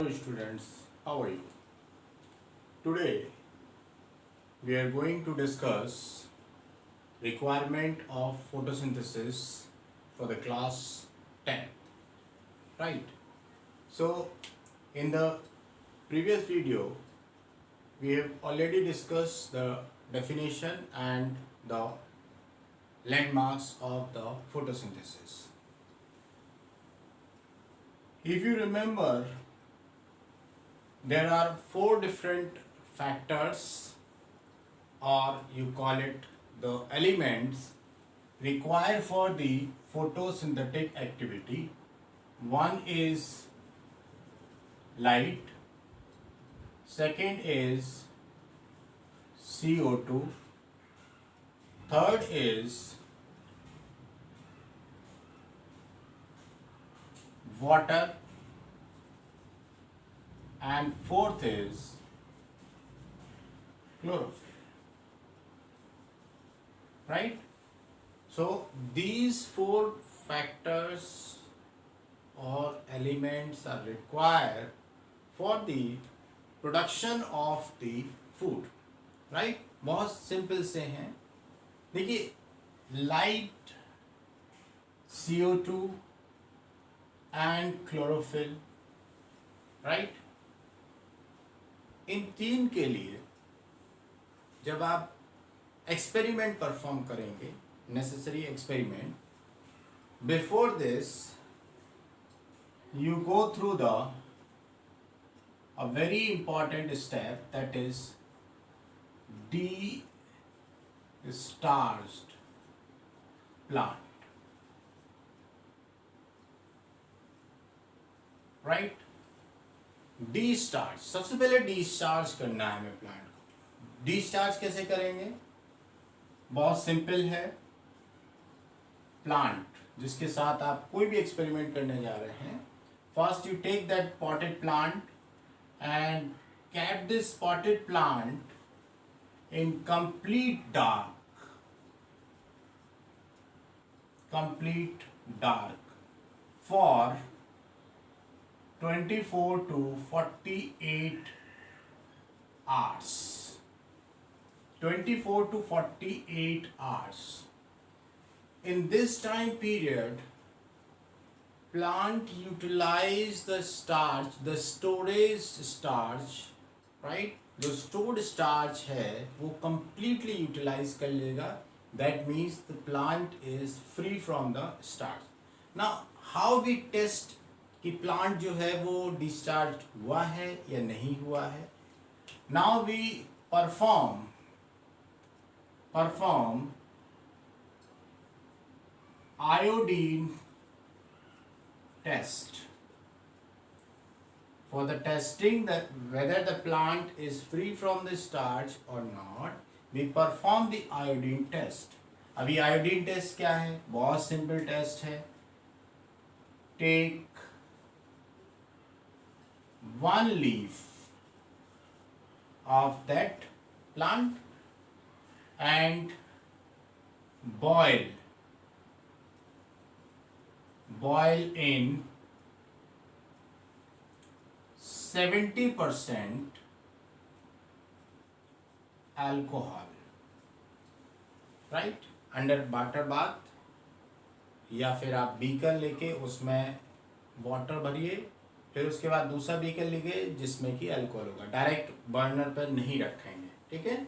Hello students, how are you? Today we are going to discuss requirement of photosynthesis for the class 10, right? So in the previous video we have already discussed the definition and the landmarks of the photosynthesis. If you remember, there are four different factors, or you call it the elements required for the photosynthetic activity. One is light, second is CO2, third is water, and fourth is chlorophyll, right? So these four factors or elements are required for the production of the food, right? बहुत simple से हैं. देखिए, light, CO2 and chlorophyll, right? इन तीन के लिए जब आप एक्सपेरिमेंट परफॉर्म करेंगे, necessary experiment, before this you go through a very important step, that is de-starched plant, right? de-starch, सबसे पहले डिस्चार्ज करना है हमें प्लांट को. डिस्चार्ज कैसे करेंगे? बहुत सिंपल है. प्लांट जिसके साथ आप कोई भी एक्सपेरिमेंट करने जा रहे हैं, first you take that potted plant and keep this potted plant in complete dark for 24 to 48 hours. 24 to 48 hours. In this time period, plant utilize the starch, the storage starch, right? जो stored starch है वो completely utilize कर लेगा. That means the plant is free from the starch. Now how we test कि plant जो है वो discharged हुआ है या नहीं हुआ है? Now we perform iodine test for the testing that whether the plant is free from the starch or not. We perform the iodine test. अभी iodine test क्या है? बहुत simple test है. Take one leaf of that plant and boil in 70% alcohol, right? Under water bath, या फिर आप beaker लेके उसमें वाटर भरिए, फिर उसके बाद दूसरा बीकर लीजिए जिसमें कि अल्कोहल होगा. डायरेक्ट बर्नर पर नहीं रखेंगे, ठीक है?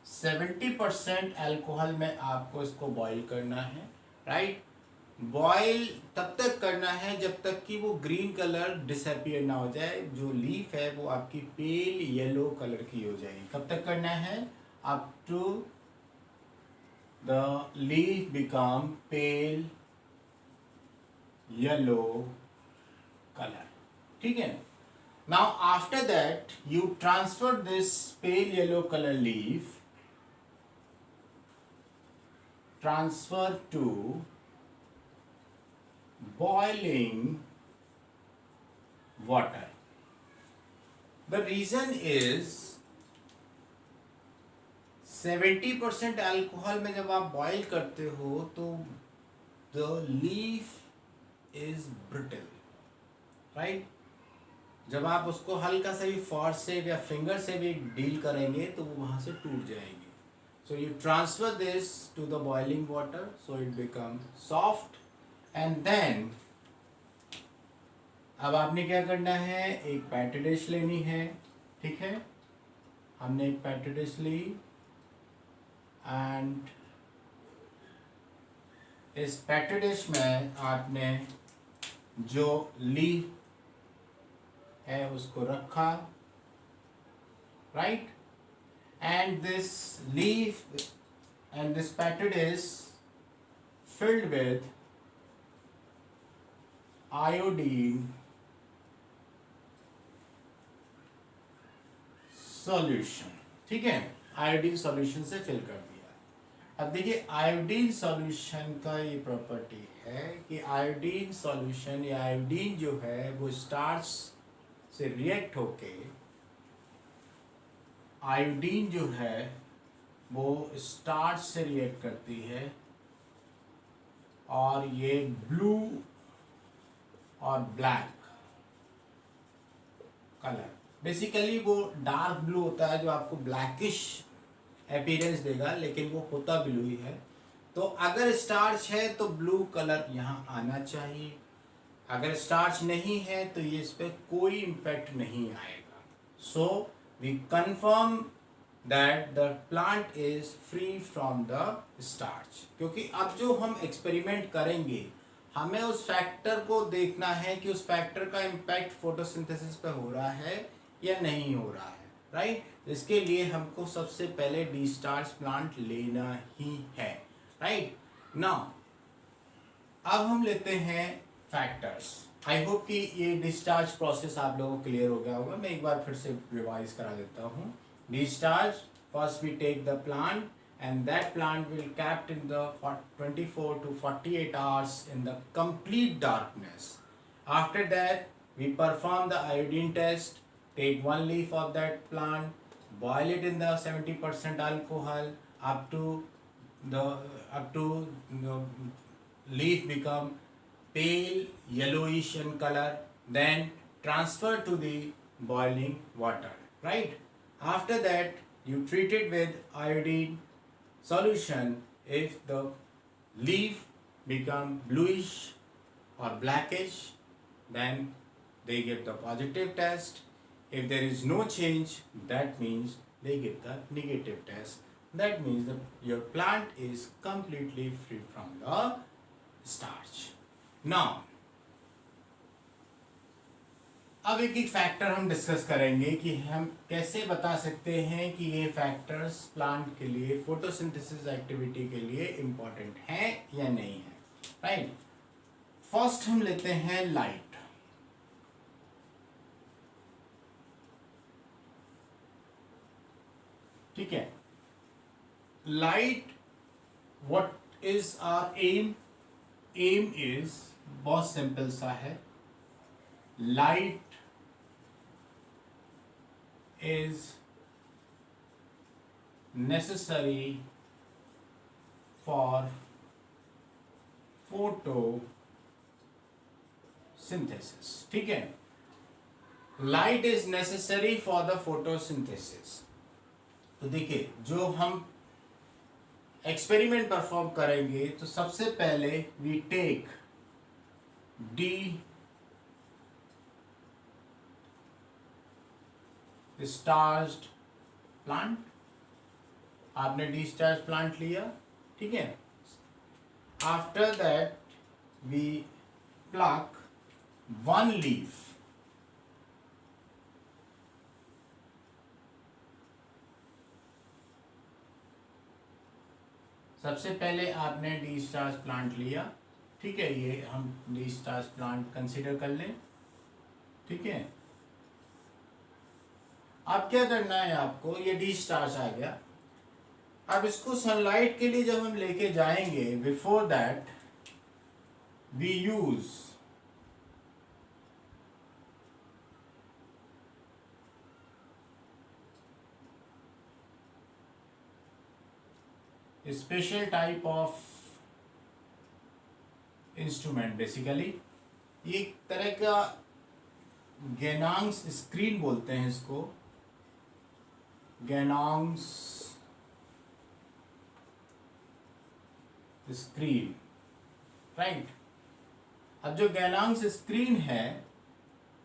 70% अल्कोहल में आपको इसको बॉईल करना है, राइट? बॉईल तब तक करना है जब तक कि वो ग्रीन कलर डिसअपियर ना हो जाए. जो लीफ है वो आपकी पेल येलो कलर की हो जाएगी. कब तक करना है? Up to the leaf become pale yellow colour, ठीक है? Now after that you transfer this pale yellow colour leaf, transfer to boiling water. The reason is 70% alcohol में जब आप बॉईल करते हो तो the leaf is brittle, right? जब आप उसको हल्का सा भी फोर्स से या फिंगर से भी डील करेंगे तो वो वहाँ से टूट जाएंगे. So you transfer this to the boiling water so it becomes soft and then अब आपने क्या करना है, एक पैटी डिश लेनी है. ठीक है, हमने एक पैटी डिश ली एंड इस पैटी डिश में आपने जो लीफ है उसको रखा, right. And this leaf and this packet is filled with iodine solution. ठीक है, आयोडीन सॉल्यूशन से फिल कर दिया. अब देखिए आयोडीन सॉल्यूशन का ये प्रॉपर्टी है कि आयोडीन सॉल्यूशन या आयोडीन जो है वो स्टार्च से रिएक्ट होके आयोडीन जो है वो स्टार्च से रिएक्ट करती है और ये ब्लू और ब्लैक कलर, बेसिकली वो डार्क ब्लू होता है जो आपको ब्लैकिश अपीयरेंस देगा, लेकिन वो होता ब्लू ही है. तो अगर स्टार्च है तो ब्लू कलर यहाँ आना चाहिए, अगर स्टार्च नहीं है तो ये इस पर कोई इम्पैक्ट नहीं आएगा. सो we confirm that the plant is free from the starch. क्योंकि अब जो हम एक्सपेरिमेंट करेंगे हमें उस फैक्टर को देखना है कि उस फैक्टर का इम्पैक्ट फोटोसिंथेसिस पे हो रहा है या नहीं हो रहा है, राइट. इसके लिए हमको सबसे पहले डिस्चार्ज प्लांट लेना ही है, राइट. नाउ अब हम लेते हैं फैक्टर्स. आई होप कि ये डिस्चार्ज प्रोसेस आप लोगों को क्लियर हो गया होगा. मैं एक बार फिर से रिवाइज करा देता हूँ. Discharge, first we take the plant and that plant will kept in the 24 to 48 hours in the complete darkness. After that we perform the iodine test, take one leaf of that plant, boil it in the 70% alcohol up to the leaf become pale yellowish in color, then transfer to the boiling water, right. After that you treat it with iodine solution. If the leaf become bluish or blackish, then they give the positive test. If there is no change, that means they give the negative test. That means that your plant is completely free from the starch. Now अब एक एक factor हम discuss करेंगे कि हम कैसे बता सकते हैं कि ये फैक्टर्स प्लांट के लिए फोटोसिंथेसिस एक्टिविटी के लिए इम्पोर्टेंट हैं या नहीं है, राइट. फर्स्ट हम लेते हैं लाइट. ठीक है, light, what is our aim. Aim is बहुत सिंपल सा है. Light is necessary for photosynthesis. ठीक है, light is necessary for the photosynthesis. तो देखिए जो हम एक्सपेरिमेंट परफॉर्म करेंगे तो सबसे पहले we take डिस्चार्ज्ड प्लांट. आपने डिस्चार्ज प्लांट लिया, ठीक है. After that we pluck one leaf. सबसे पहले आपने डिस्चार्ज प्लांट लिया, ठीक है. ये हम डिस्चार्ज प्लांट कंसीडर कर लें, ठीक है. अब क्या करना है आपको, ये डिस्चार्ज आ गया. अब इसको सनलाइट के लिए जब हम लेके जाएंगे, before that we use special type of instrument. Basically ये एक तरह का गैनांग्स स्क्रीन बोलते हैं इसको, गैनांग्स स्क्रीन, राइट। अब जो गैनांग्स स्क्रीन है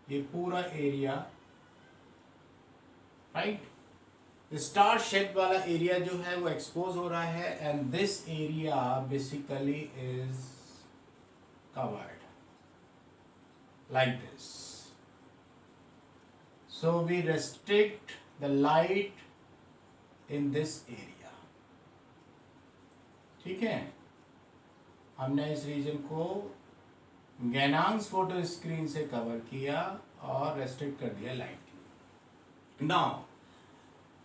ये पूरा एरिया, राइट, स्टार शेप वाला एरिया जो है वो एक्सपोज हो रहा है, and this area basically is covered like this. So we restrict the light in this area. ठीक है, हमने इस रीजन को गैनांग्स फोटो स्क्रीन से कवर किया और रेस्ट्रिक्ट कर दिया लाइट की। Now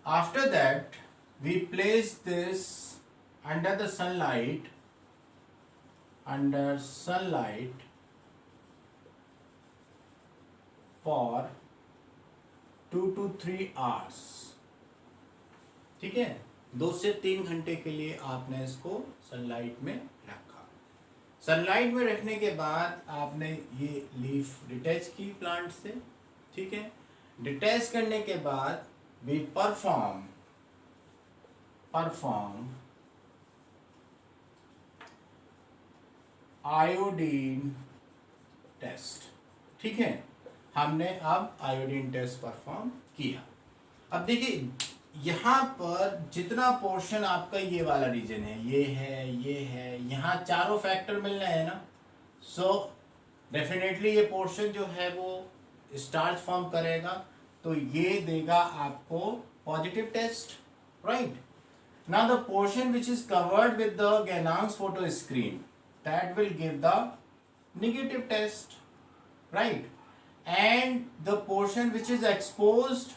after that we place this under the sunlight, under sunlight for 2 to 3 hours। ठीक है, 2 से 3 घंटे के लिए आपने इसको सनलाइट में रखा। सनलाइट में रखने के बाद आपने ये लीफ डिटैच की प्लांट से, ठीक है। डिटैच करने के बाद वी परफॉर्म आयोडीन टेस्ट। ठीक है, हमने अब आयोडीन टेस्ट परफॉर्म किया। अब देखिए यहाँ पर जितना पोर्शन आपका ये वाला रीजन है, ये है, यहाँ चारों फैक्टर मिल रहे हैं ना, सो डेफिनेटली ये पोर्शन जो है वो स्टार्च फॉर्म करेगा, तो ये देगा आपको positive test, right. Now the portion which is covered with the Ganong's photo screen, that will give the negative test, right. And the portion which is exposed,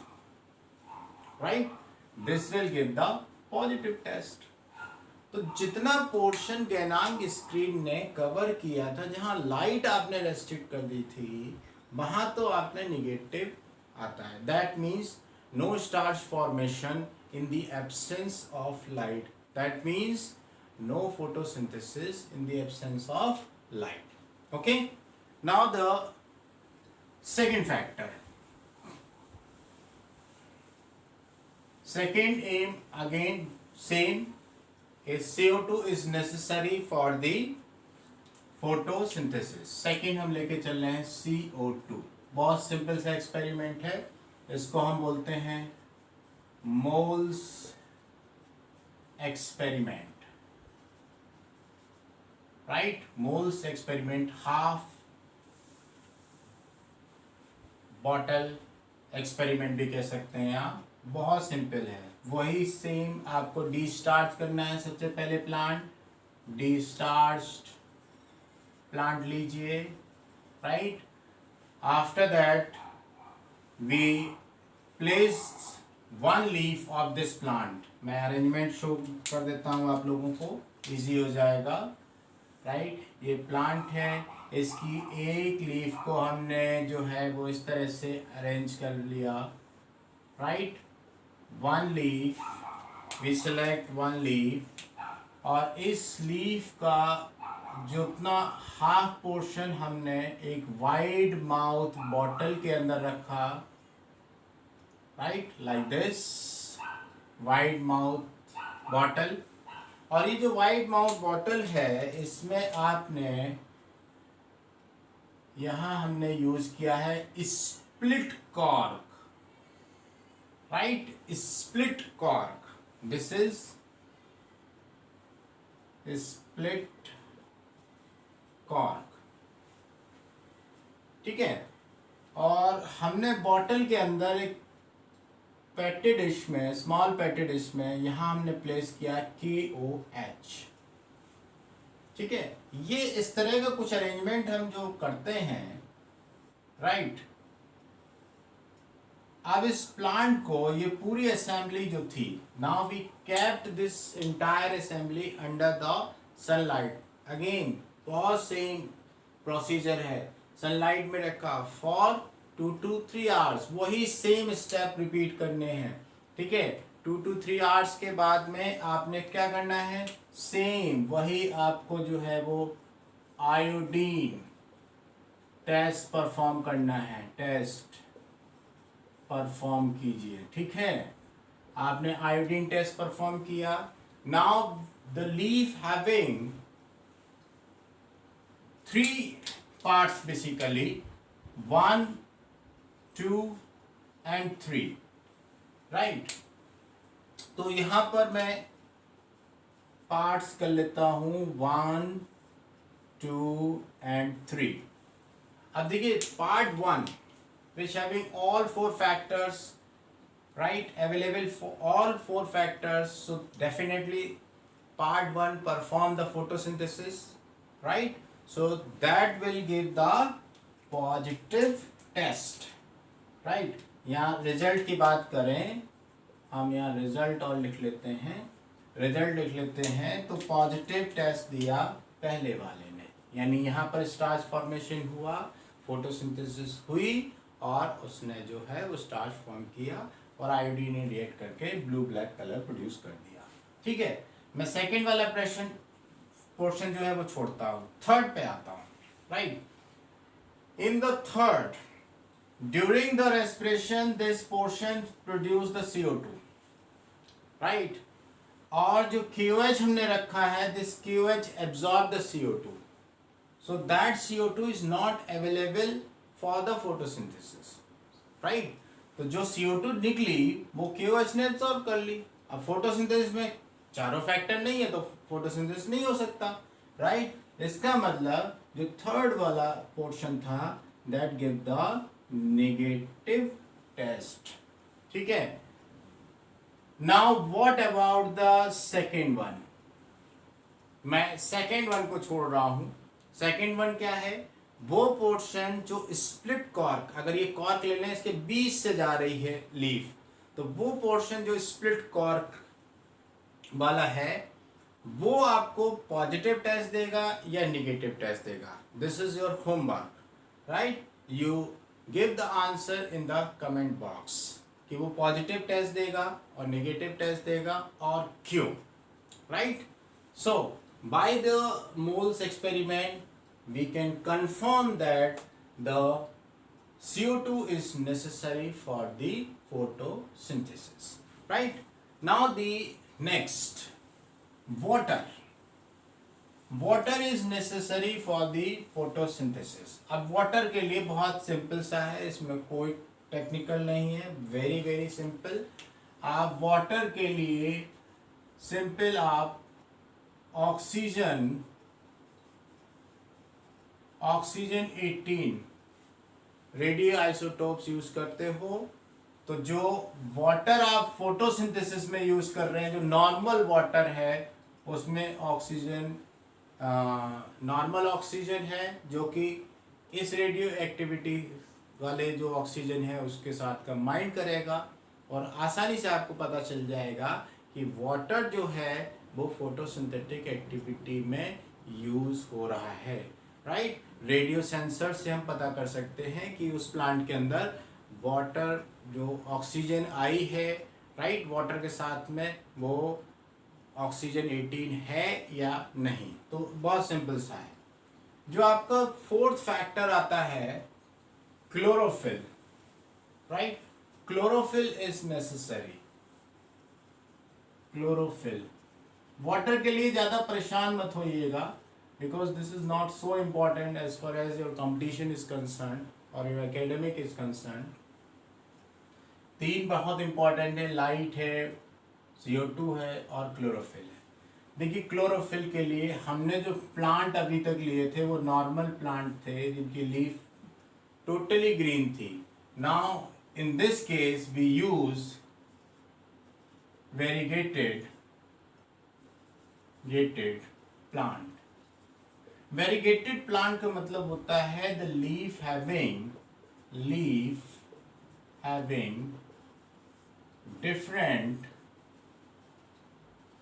right, this will give the positive test। तो जितना portion गैनांग screen ने cover किया था, जहां light आपने restrict कर दी थी, वहां तो आपने निगेटिव आता है। That means no starch formation in the absence of light, that means no photosynthesis in the absence of light. Okay, now the second factor, second aim again same is CO2 is necessary for the photosynthesis। second हम लेके चल रहे हैं CO2। बहुत simple सा experiment है, इसको हम बोलते हैं moles experiment, right. Moles experiment, half bottle experiment भी कह सकते हैं आप। बहुत सिंपल है, वही सेम आपको डिस्टार्च करना है। सबसे पहले प्लांट, डिस्टार्च्ड प्लांट लीजिए, right. After that we place 1 leaf of this plant. मैं अरेंजमेंट शो कर देता हूँ आप लोगों को, इजी हो जाएगा, राइट। ये प्लांट है, इसकी एक लीफ को हमने जो है वो इस तरह से अरेंज कर लिया, right. 1 leaf, we select 1 leaf, और इस लीफ का जितना हाफ पोर्शन हमने एक वाइड माउथ बॉटल के अंदर रखा, right, like this wide mouth bottle. और ये जो वाइड माउथ बॉटल है, इसमें आपने यहां हमने यूज किया है split cork, right, split cork. This is split cork, ठीक है। और हमने बॉटल के अंदर एक पेटी डिश में, स्मॉल पेटी डिश में, यहां हमने प्लेस किया KOH, ठीक है। ये इस तरह का कुछ अरेंजमेंट हम जो करते हैं, राइट। अब इस प्लांट को, ये पूरी असेंबली जो थी, now we kept this entire assembly under the sunlight. Again बहुत सेम प्रोसीजर है, सनलाइट में रखा फॉर 2 to 3 आवर्स, वही सेम स्टेप रिपीट करने हैं, ठीक है। 2 to 3 आवर्स के बाद में आपने क्या करना है, सेम वही आपको जो है वो आयोडीन टेस्ट परफॉर्म करना है, टेस्ट परफॉर्म कीजिए, ठीक है। आपने आयोडीन टेस्ट परफॉर्म किया। Now the leaf having 3 parts basically, 1, 2 and 3, right. तो यहां पर मैं पार्ट्स कर लेता हूं 1, 2 and 3। अब देखिए part 1 which having all 4 factors, right, available for all 4 factors, so definitely part 1 perform the photosynthesis, right, so that will give the positive test, right। यहाँ रिजल्ट की बात करें, हम यहाँ रिजल्ट और लिख लेते हैं, रिजल्ट लिख लेते हैं, तो पॉजिटिव टेस्ट दिया पहले वाले ने, यानी यहाँ पर स्टार्च फॉर्मेशन हुआ, फोटोसिंथेसिस हुई और उसने जो है वो स्टार्च फॉर्म किया और आयोडीन ने रिएक्ट करके ब्लू ब्लैक कलर प्रोड्यूस कर दिया, ठीक है। मैं सेकेंड वाला पोर्शन जो है वो छोड़ता हूँ, थर्ड पे आता हूँ, right. In the third, during the respiration this portion produce the CO2, right, और जो QH हमने रखा है, this QH absorb the CO2, so that CO2 is not available for the photosynthesis, right। तो जो CO2 निकली वो QH ने एब्जॉर्ब कर ली। अब फोटोसिंथेसिस में चारों फैक्टर नहीं है तो फोटोसिंथेसिस नहीं हो सकता, राइट। इसका मतलब जो थर्ड वाला पोर्शन था that give the negative test, ठीक है। Now what about the second one, मैं सेकेंड वन को छोड़ रहा हूं। सेकेंड वन क्या है, वो पोर्शन जो स्प्लिट कॉर्क, अगर ये कॉर्क ले लें इसके बीच से जा रही है लीफ, तो वो पोर्शन जो स्प्लिट कॉर्क वाला है वो आपको पॉजिटिव टेस्ट देगा या नेगेटिव टेस्ट देगा। This is your homework, right. You give the answer in the comment box कि वो पॉजिटिव टेस्ट देगा और नेगेटिव टेस्ट देगा और क्यों, right. So by the moles experiment we can confirm that the CO2 is necessary for the photosynthesis, right। Now the next, water is necessary for the photosynthesis। अब water के लिए बहुत simple सा है, इसमें कोई टेक्निकल नहीं है, वेरी वेरी सिंपल। आप water के लिए सिंपल आप ऑक्सीजन 18 रेडियो आइसोटोप्स यूज करते हो, तो जो वाटर आप फोटोसिंथेसिस में यूज कर रहे हैं, जो नॉर्मल वाटर है उसमें ऑक्सीजन नॉर्मल ऑक्सीजन है जो कि इस रेडियो एक्टिविटी वाले जो ऑक्सीजन है उसके साथ कंबाइन करेगा और आसानी से आपको पता चल जाएगा कि वाटर जो है वो फोटोसिंथेटिक एक्टिविटी में यूज हो रहा है, राइट। रेडियो सेंसर से हम पता कर सकते हैं कि उस प्लांट के अंदर वाटर जो ऑक्सीजन आई है, राइट, वाटर के साथ में वो ऑक्सीजन 18 है या नहीं। तो बहुत सिंपल सा है। जो आपका फोर्थ फैक्टर आता है chlorophyll, right. Chlorophyll is necessary. Chlorophyll water के लिए ज़्यादा परेशान मत होइएगा, because this is not so important as far as your competition is concern और योर एकेडमिक इज कंसर्न। 3 बहुत इंपॉर्टेंट है, लाइट है, CO2 है और क्लोरोफिल है। देखिए क्लोरोफिल के लिए हमने जो प्लांट अभी तक लिए थे वो नॉर्मल प्लांट थे जिनकी लीफ टोटली ग्रीन थी। Now in this case we use variegated plant. Variegated plant का मतलब होता है the leaf having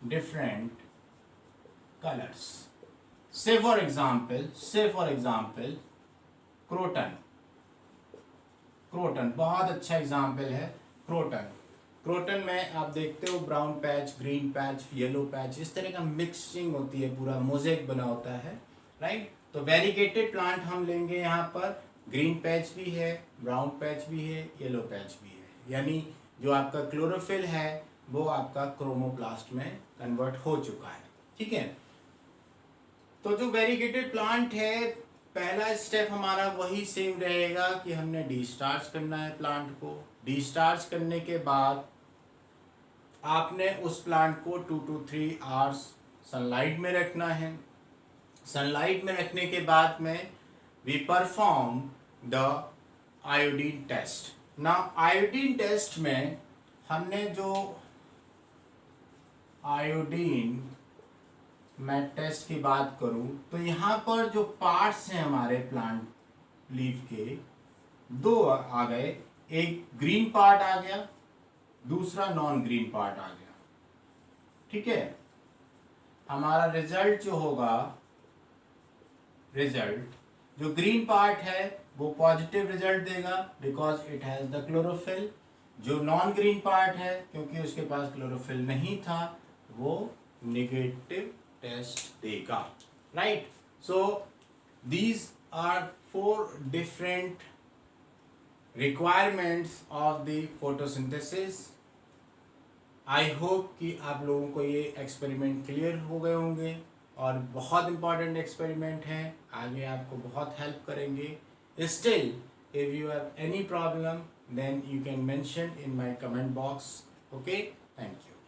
different colors। say for example croton बहुत अच्छा एग्जाम्पल है। क्रोटन में आप देखते हो brown patch, green patch, yellow patch, इस तरह का मिक्सिंग होती है, पूरा मोज़ेक बना होता है, राइट। तो वेरीगेटेड प्लांट हम लेंगे यहाँ पर ग्रीन पैच भी है, ब्राउन पैच भी है, येलो पैच भी है, यानी जो आपका क्लोरोफिल है वो आपका क्रोमोप्लास्ट में कन्वर्ट हो चुका है। ठीक है, तो जो वेरीगेटेड प्लांट है, पहला स्टेप हमारा वही सेम रहेगा कि हमने डिस्चार्ज करना है प्लांट को। डिस्चार्ज करने के बाद आपने उस प्लांट को 2 to 3 आवर्स सनलाइट में रखना है। सनलाइट में रखने के बाद में we perform the iodine test. ना आयोडीन टेस्ट में हमने जो आयोडीन मैं टेस्ट की बात करूं तो यहाँ पर जो पार्ट्स हैं हमारे प्लांट लीफ के, दो आ गए, एक ग्रीन पार्ट आ गया, दूसरा नॉन ग्रीन पार्ट आ गया। ठीक है, हमारा रिजल्ट जो होगा, रिजल्ट जो ग्रीन पार्ट है वो पॉजिटिव रिजल्ट देगा because it has the chlorophyll. जो नॉन ग्रीन पार्ट है क्योंकि उसके पास क्लोरोफिल नहीं था वो नेगेटिव टेस्ट देगा। Right, so these are 4 different requirements of the photosynthesis. I hope कि आप लोगों को ये एक्सपेरिमेंट क्लियर हो गए होंगे और बहुत इंपॉर्टेंट एक्सपेरिमेंट हैं, आगे आपको बहुत हेल्प करेंगे। Still if you have any problem then you can mention in my comment box. Okay, thank you.